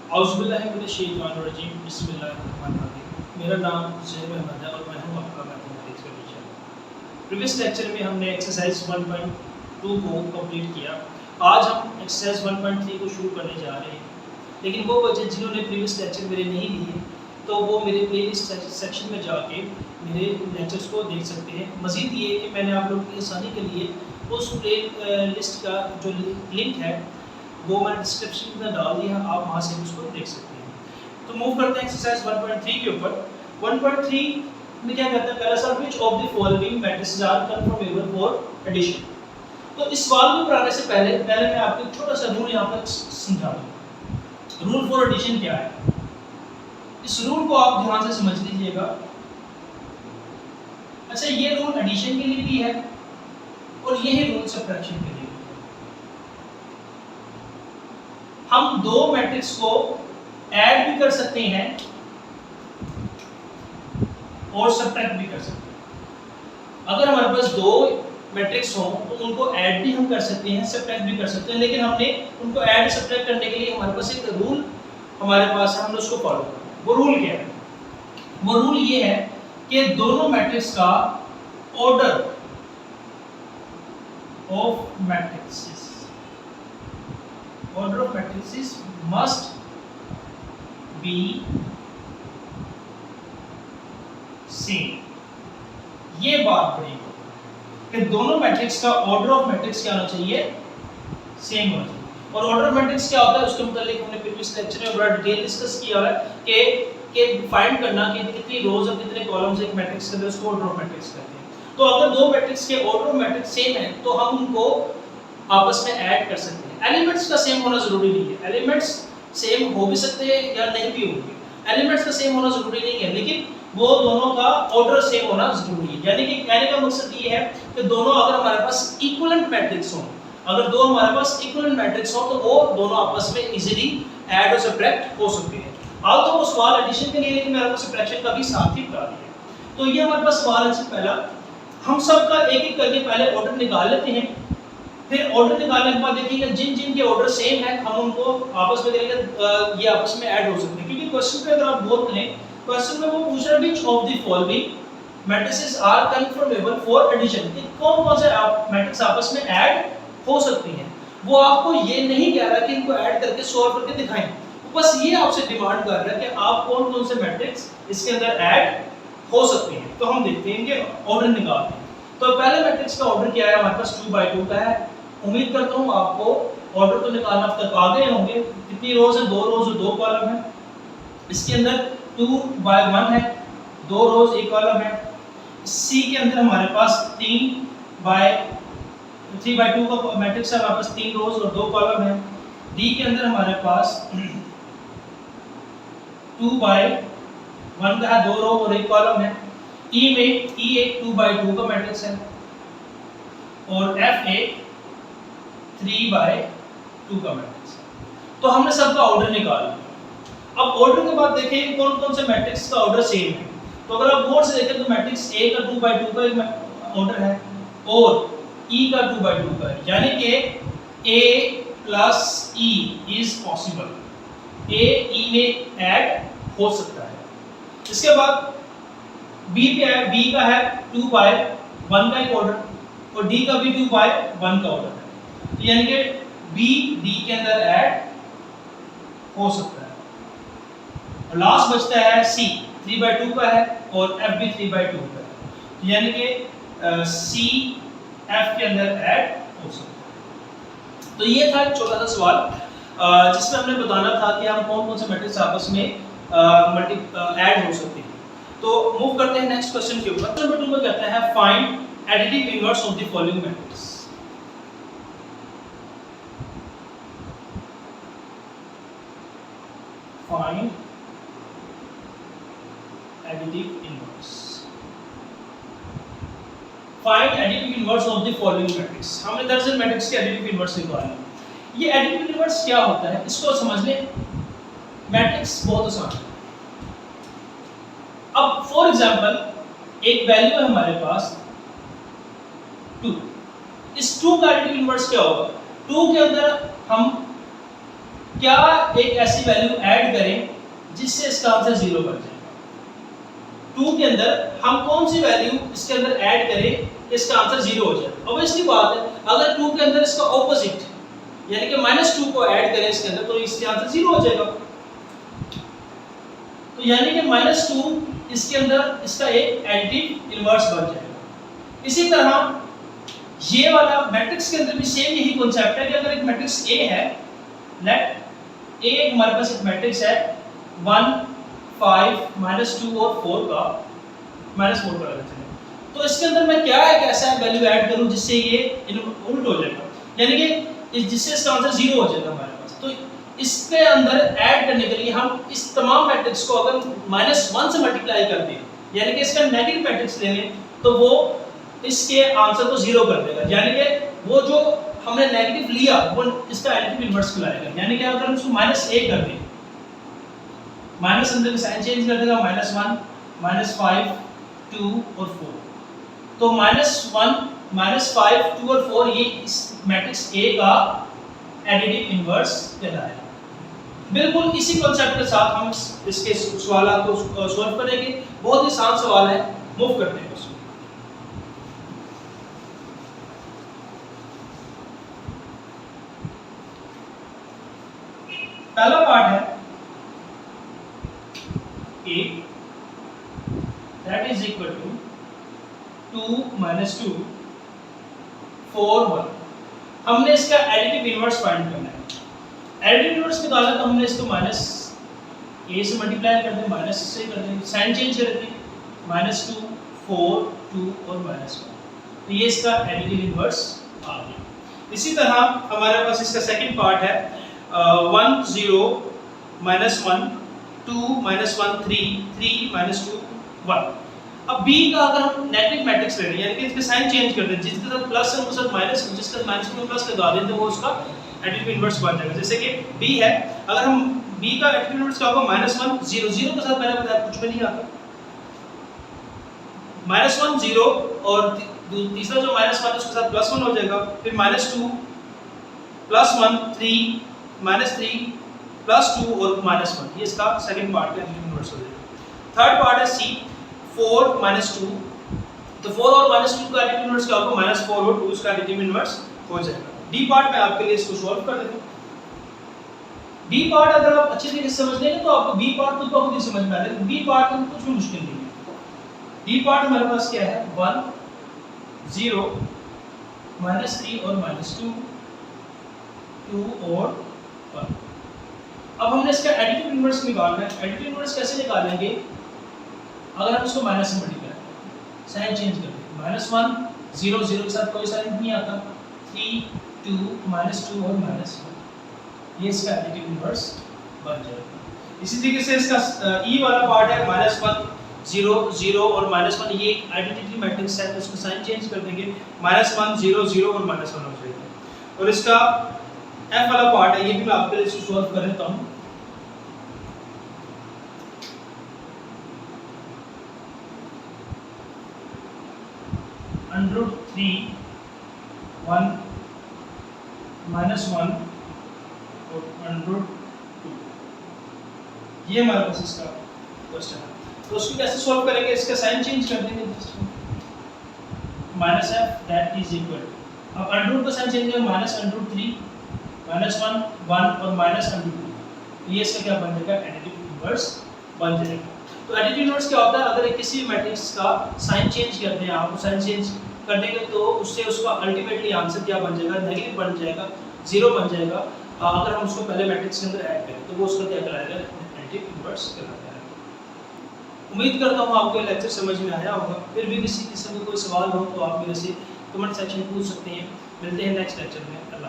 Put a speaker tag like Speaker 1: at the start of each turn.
Speaker 1: औज़ुबिल्लाहिमिनश्शैतानिर्रजीम बिस्मिल्लाहिर्रहमानिर्रहीम। मेरा नाम ज़ुहैब अहमद है और मैं हूँ आपका मैथमेटिक्स का टीचर। प्रीवियस लेक्चर में हमने एक्सरसाइज 1.2 को कंप्लीट किया। आज हम एक्सरसाइज 1.3 को शुरू करने जा रहे हैं, लेकिन वो बच्चे जिन्होंने प्रीवियस लेक्चर मेरे नहीं लिए तो वो मेरे प्लेलिस्ट सेक्शन में जाके मेरे लेक्चर्स को देख सकते हैं। मज़ीद ये कि मैंने आप लोगों की आसानी के लिए उस प्ले लिस्ट का जो लिंक है वो मैंने डिस्क्रिप्शन में डाल दिया, आप वहाँ से उसको देख सकते हैं। तो मूव करते हैं एक्सरसाइज 1.3 के ऊपर। 1.3 में क्या कहता है, पहला सवाल, which of the following matrices are conformable for addition. तो इस सवाल को कराने से पहले मैं आपको एक छोटा सा रूल यहाँ पर समझा दूँ। रूल फॉर एडिशन क्या है, इस रूल को आप ध्यान से समझ लीजिएगा। अच्छा, ये रूल एडिशन के लिए भी है और यही रूल सब्ट्रैक्शन के लिए। हम दो मैट्रिक्स को ऐड भी कर सकते हैं और सब्ट्रैक्ट भी कर सकते हैं। अगर हमारे पास दो मैट्रिक्स हों तो उनको ऐड भी हम कर सकते हैं, सब्ट्रैक्ट भी कर सकते हैं, लेकिन हमने उनको ऐड सब्ट्रैक्ट करने के लिए हमारे पास एक रूल हमारे पास है, हमने उसको फॉलो करना है। वो रूल क्या है? वो रूल ये है कि दोनों मैट्रिक्स का order of matrixes must be same। ये बात बड़ी कि दोनों मैट्रिक्स का ऑर्डर ऑफ मैट्रिक्स क्या होना चाहिए? सेम होना चाहिए। और ऑर्डर ऑफ मैट्रिक्स क्या होता है उसके मुताबिक हमने प्रीवियस लेक्चर में बड़ा डिटेल डिस्कस किया है कि फाइंड करना कि कितनी रोज और कितने कॉलम्स एक मैट्रिक्स के अंदर, उसको ऑर्डर ऑफ मैट्रिक्स कहते हैं। तो अगर दो मैट्रिक्स के ऑर्डर ऑफ मैट्रिक्स सेम है तो हम उनको आपस में ऐड कर सकते हैं। एलिमेंट्स का सेम होना जरूरी नहीं है, एलिमेंट्स सेम हो भी सकते हैं या नहीं भी होंगे। एलिमेंट्स का सेम होना जरूरी नहीं है, लेकिन वो दोनों का ऑर्डर सेम होना जरूरी है। यानी कि कहने का मकसद ये है कि दोनों अगर हमारे पास इक्विवेलेंट मैट्रिक्स हो, अगर दो हमारे पास इक्विवेलेंट मैट्रिक्स हो तो वो दोनों आपस में इजीली ऐड और सब्ट्रैक्ट हो सकते हैं। आज तो वो सवाल एडिशन के लिए, लेकिन मैंने आपको सब्ट्रैक्शन का भी साथ ही बता दिया। तो ये हमारे पास सवाल है। सबसे पहला हम सब का एक एक करके पहले ऑर्डर निकाल लेते हैं, फिर ऑर्डर निकालने के बाद देखिएगा जिन जिन के ऑर्डर सेम है हम उनको आपस में करेंगे, ये आपस में ऐड हो सकते हैं। क्योंकि क्वेश्चन पे अगर आप गौर करें, क्वेश्चन में वो पूछ रहा है which of the following matrices are conformable for addition, कि कौन कौन से मैट्रिक्स आपस में ऐड हो सकती हैं। वो आपको ये नहीं कह रहा कि इनको ऐड करके सॉल्व करके दिखाएं, बस ये आपसे डिमांड कर रहा है कि आप कौन कौन से मैट्रिक्स इसके अंदर ऐड हो सकते हैं। तो हम देखते हैं कि ऑर्डर निकालते हैं। तो पहले मैट्रिक्स का ऑर्डर क्या है, हमारे पास 2/2 का है। उम्मीद करता हूँ आपको ऑर्डर तो निकालना अब तक आ गए होंगे। कितनी रोज है? 2 रोज और 2 कॉलम है। इसके अंदर 2/1 है, 2 रोज 1 कॉलम है। सी के अंदर हमारे पास 3/2 का मैट्रिक्स है, हमारे पास 3 रोज और 2 कॉलम है। डी के अंदर हमारे पास 2/1 का है, 2 रो और 1 कॉलम है। ई में एक 2/2 का मैट्रिक्स है और एफ एक 3/2 का मैट्रिक्स है। तो हमने सबका ऑर्डर निकाल लिया। अब ऑर्डर के बाद देखें कौन कौन से मैट्रिक्स का ऑर्डर सेम है। तो अगर आप गौर से देखें तो मैट्रिक्स ए का 2/2 का एक ऑर्डर है और ई का 2/2 का है, यानी कि ए प्लस ई इज पॉसिबल। ए ई में ऐड हो सकता है। इसके बाद बी पे है, बी का है 2/1 का एक ऑर्डर और डी का भी 2/1 का ऑर्डर है, यानी कि बी डी के अंदर ऐड हो सकता है। और लास्ट बचता है सी, 3/2 का है और एफ भी 3/2 का है, यानी कि सी एफ के अंदर ऐड हो सकता है। तो ये था एक छोटा सा सवाल जिसमें हमने बताना था कि हम कौन कौन से मैट्रिक्स आपस में ऐड हो सकते हैं। तो मूव करते हैं नेक्स्ट क्वेश्चन के ऊपर। नंबर 2 में कहता है find additive inverse of the following matrix. Find additive inverse. Find additive inverse of the following matrix. हमने दरअसल मैट्रिक्स के एडिटिव इनवर्स निकाले। ये एडिटिव इनवर्स क्या होता है इसको समझ लें। मैट्रिक्स बहुत आसान है। अब फॉर एग्जांपल एक वैल्यू है हमारे पास 2। इस 2 का एडिटिव इनवर्स क्या होगा? 2 के अंदर हम क्या एक ऐसी वैल्यू ऐड करें जिससे इसका आंसर 0 बन जाए। 2 के अंदर हम कौन सी वैल्यू इसके अंदर ऐड करें कि इसका आंसर 0 हो जाए। ऑब्वियसली बात है, अगर 2 के अंदर इसका ऑपोजिट यानी कि -2 को ऐड करें इसके अंदर तो इसका आंसर 0 हो जाएगा। तो यानी कि -2 इसके अंदर इसका एक एडिटिव इनवर्स बन जाएगा। इसी तरह ये वाला मैट्रिक्स के अंदर भी सेम यही कॉन्सेप्ट है कि अगर एक मैट्रिक्स A है, लेट A हमारे पास एक मैट्रिक्स है 1 5 -2 और 4 का -4 का लगता है, तो इसके अंदर मैं क्या एक ऐसा वैल्यू ऐड करूं जिससे ये उल्ट हो जाएगा, यानी कि जिससे इसका आंसर 0 हो जाएगा हमारे पास। तो इसके अंदर ऐड करने के लिए हम इस तमाम मैट्रिक्स को अगर -1 से मल्टीप्लाई कर दें, यानी कि इसका नेगेटिव मैट्रिक्स ले लें, तो वो इसके आंसर को 0 कर देगा, यानी कि वो जो हमने नेगेटिव लिया वो इसका एडिटिव इनवर्स कहलाएगा। यानी कि अगर हम उसको -1 कर दें, माइनस अंदर का साइन चेंज कर देगा, -1 -5 2 और 4, तो -1 -5 2 और 4 ये इस मैट्रिक्स A का एडिटिव इनवर्स कहलाएगा। बिल्कुल इसी कॉन्सेप्ट के साथ हम इसके सवाल को सॉल्व करेंगे। बहुत ही आसान सवाल है, मूव करते हैं उसको। पहला पार्ट है A that is equal to 2 - 2 4 1। हमने इसका एडिटिव इनवर्स फाइंड करना है। एडिटिव इनवर्स निकालना तो हमने इसको -a से मल्टीप्लाई कर दें, माइनस से कर दें, साइन चेंज कर दें, -2 4 2 और -1, तो ये इसका एडिटिव इनवर्स आ गया। इसी तरह हमारे पास इसका सेकंड पार्ट है 1 0 -1 2 -1 3 3 -2 1। अब b का अगर हम नेगेटिव मैट्रिक्स ले रहे हैं, यानी कि इसके साइन चेंज कर दें, जिसके साथ प्लस है उसके साथ माइनस, जिसके साथ माइनस में प्लस लगा दें, तो वो उसका एडिटिव इनवर्स बन जाएगा। जैसे कि b है, अगर हम b का एडिटिव इनवर्स क्या होगा, -1 0 0 के साथ मैंने बताया कुछ भी नहीं आता, -1 0 और तीसरा जो -1 उसके साथ +1 हो जाएगा, फिर -2 +1 3 -3 +2 और -1, ये इसका सेकंड पार्ट का एडिटिव इनवर्स हो जाएगा। थर्ड पार्ट है c 4 -2, तो 4 और -2 का एडिटिव इनवर्स क्या होगा, -4 और 2 इसका एडिटिव इनवर्स हो जाएगा। डी पार्ट मैं आपके लिए इसको सॉल्व कर देता हूं। डी पार्ट अगर आप अच्छे तरीके से समझ लेंगे तो आपको बी पार्ट खुद ब खुद ही समझ में आ जाएगा। बी पार्ट में कुछ भी मुश्किल नहीं है। डी पार्ट हमारे पास क्या है, 1 0 -3 और -2 2 और 1। अब हमने इसका एडिटिव इनवर्स निकालना है। एडिटिव इनवर्स कैसे निकालेंगे, अगर हम इसको माइनस से मल्टीप्लाई करें, साइन चेंज कर दें, -1 0 0 के साथ कोई साइन नहीं आता, 3 2 -2 और -1, ये इसका एडिटिव इनवर्स बन जाएगा। इसी तरीके से इसका ई वाला पार्ट है -1 0 0 और -1, ये एक आइडेंटिटी मैट्रिक्स है, तो इसको साइन चेंज कर देंगे, -1 0 0 और -1 हो जाएगा। और इसका एफ वाला पार्ट है, ये भी मैं आपके लिए इसको सॉल्व कर देता हूं। √3 1 -1 और √2, ये हमारे पास इसका क्वेश्चन है। तो उसको कैसे सॉल्व करेंगे, इसका साइन चेंज कर देंगे, -f that is equal to, अब √2 का साइन चेंज है, -√3 -1 1 और -√2, तो ये इसका क्या बन जाएगा, एडिटिव इनवर्स बन जाएगा। तो एडिटिव इनवर्स क्या होता है, अगर किसी मैट्रिक्स का साइन चेंज करते हैं, आप साइन चेंज कर देंगे तो उससे उसका अल्टीमेटली आंसर क्या बन जाएगा, नेगेटिव बन जाएगा, 0 बन जाएगा। अगर हम उसको पहले मैट्रिक्स के अंदर ऐड करें तो वो उसका क्या कहलाएगा, एडिटिव इनवर्स कहलाता है। उम्मीद करता हूँ आपको लेक्चर समझ में आया होगा। फिर भी किसी किस्म का कोई सवाल हो तो आप मेरे से कमेंट सेक्शन में पूछ सकते हैं। मिलते हैं नेक्स्ट लेक्चर में।